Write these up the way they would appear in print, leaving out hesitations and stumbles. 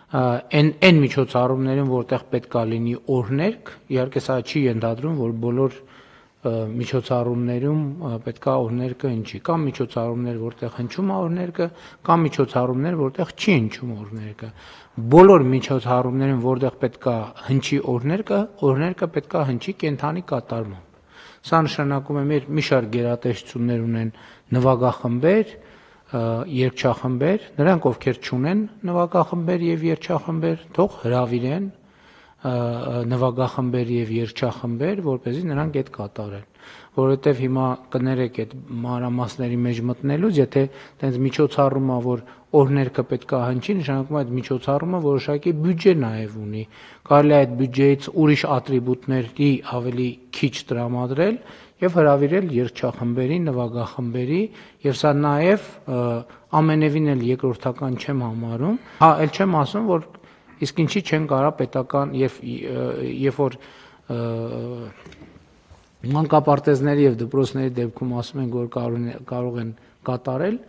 այն միջոցառումներում, որտեղ պետք է լինի օրհներգ, իհարկե սա չի ենթադրում, որ բոլոր միջոցառումներում պետք է օրհներգը հնչի, կամ միջոցառումներ, որտեղ հնչում է օրհներգը, կամ միջոցառումներ, որտեղ չի հնչում օրհներգը։ Բոլոր միջոցառումներում, որտեղ պետք է հնչի օրհներգը պետք է հնչի կենդանի կատարմամբ։ Սա նշանակում է մեր մի շարք գերատեսչություններ ունեն նվագախմբեր, երգչախմբեր, նրանք ովքեր չունեն նվագախմբեր եւ երգչախմբեր, թող հրավիրեն նվագախմբեր եւ երգչախմբեր, որպեսզի նրանք այդ կատարեն, որովհետեւ հիմա կներեք այդ մանրամասների մեջ մտնելուց, եթե տենց միջոցառում է, որ օրհներգը պետք է հնչի, նշանակում է այդ միջոցառումը որոշակի բյուջե նաեւ ունի, կարելի է այդ բյուջեից ուրիշ ատրիբուտների ավելի քիչ տրամադրել եւ հրավիրել երգչախմբերի, նվագախմբերի, եւ սա նաեւ ամենևին էլ երկրորդական չեմ համարում, էլ չեմ ասում, որ իսկ ինչի չեն կարա պետական երբ որ մանկապարտեզների եւ դպրոցների դեպքում ասում են, որ կարող են կատարել,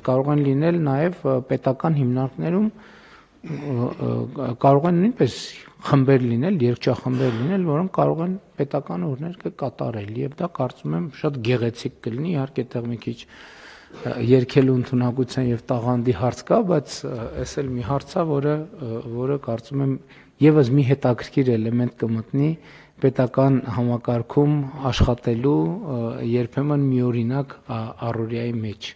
կարող են լինել նաեւ պետական հիմնարկներում կարող են նույնպես խմբեր լինել, երգչախմբեր լինել, որոնք կարող են պետական օրհներգը կատարել եւ դա կարծում եմ շատ գեղեցիկ կլինի, իհարկե այդտեղ մի քիչ երգելու ընդունակության եւ տաղանդի հարց կա, բայց այս էլ մի հարց է, որը կարծում եմ եւս մի հետաքրքիր էլեմենտ կմտնի պետական համակարգում աշխատելու երբեմն միօրինակ առօրյայի մեջ։